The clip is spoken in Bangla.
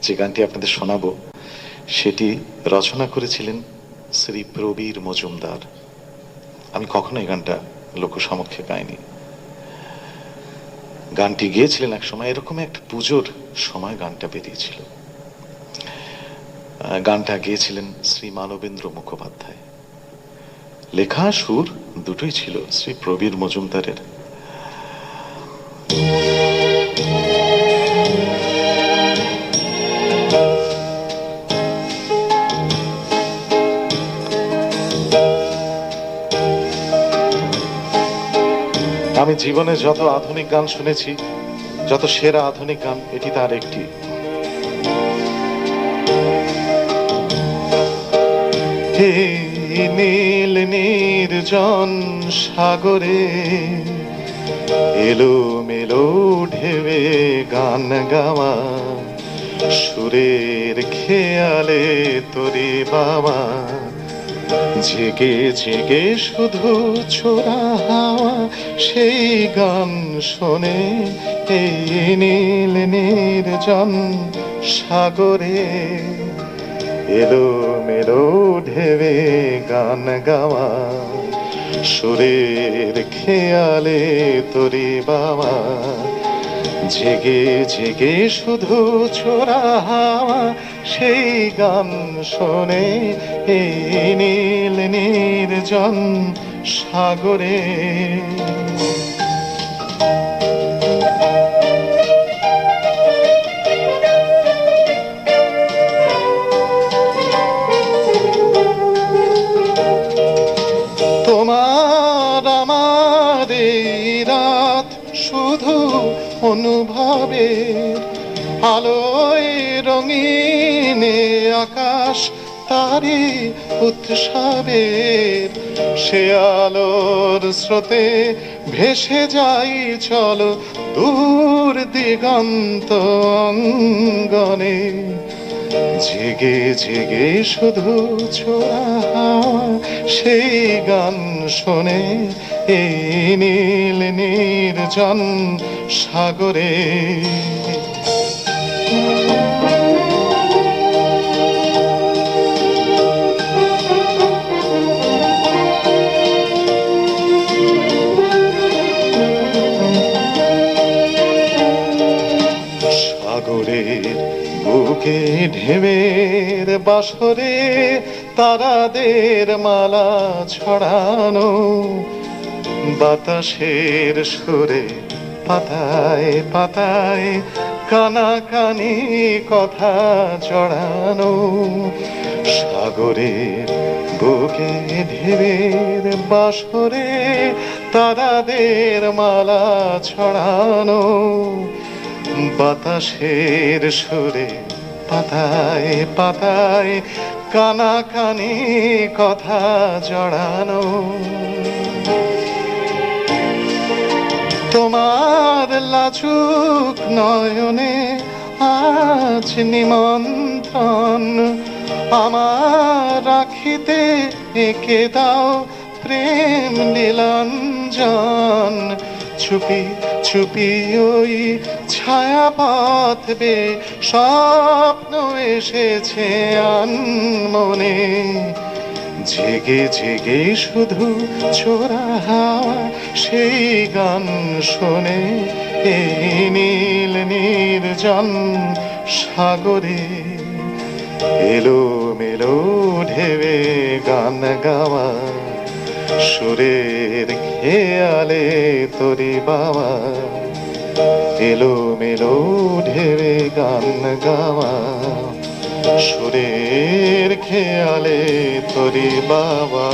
যে গানটি আপনাদের শোনাবো সেটি রচনা করেছিলেন শ্রী প্রবীর মজুমদার। আমি কখনো এই গানটা লোক সমক্ষে গাইনি। গানটি গেয়েছিলেন এক সময়, এরকম একটা পুজোর সময় গানটা বেরিয়েছিল। গানটা গেয়েছিলেন শ্রী মানবেন্দ্র মুখোপাধ্যায়। লেখা সুর দুটোই ছিল শ্রী প্রবীর মজুমদারের। আমি জীবনে যত আধুনিক গান শুনেছি, যত সেরা আধুনিক গান, এটি তার একটি। হে নীল নির্জন সাগরে এলো মেলো ঢেবে গান গাওয়া, সুরের খেয়ালে তোরে বাবা, জেগে জেগে শুধু ছোড়া হাওয়া, সেই গান শোনে এই নীল নির্জন সাগরে এলো মেলো ঢেবে গান গাওয়া, সুরের খেয়ালে তোরে বাবা, জেগে জেগে শুধু ছোড়া হাওয়া, সেই গান শোনে এই নীল নির্জন সাগরে। তোমার আমার এই রাত শুধু অনুভবের আলোয় রঙিনে আকাশ তারি উৎসবের, সে আলোর স্রোতে ভেসে যাই চলো দূর দিগন্ত অঙ্গনে, জেগে জেগে শুধু ছোড়া হাওয়া, সেই গান শোনে এই নীল নির্জন সাগরে। সাগরের বুকে ঢেউয়ের বাসরে তারাদের মালা ছড়ানো, বাতাসের সুরে পাতায় পাতায় কানাকানি কথা জড়ানো, সাগরের বুকে ঢেউয়ের বাসরে তারাদের মালা ছড়ানো, বাতাসের সুরে পাতায় পাতায় কানাকানি কথা জড়ানো, তোমার লাজুক নয়নে আজ নিমন্ত্রণ, আমার রাখিতে এঁকে দাও প্রেম নীলাঞ্জন, চুপি চুপি ওই ছায়া পথবে স্বপ্ন এসেছে আনমনে, জেগে জেগে শুধু ছোড়া হাওয়া, সেই গান শোনে এই নীল নির্জন সাগরে এলো মেলো ঢেবে গান গাওয়া, সুরের খেয়ালে তোরে বাবা, এলো মেলো ঢেবে গান গাওয়া, সুরের খেয়ালে তোরে বাবা।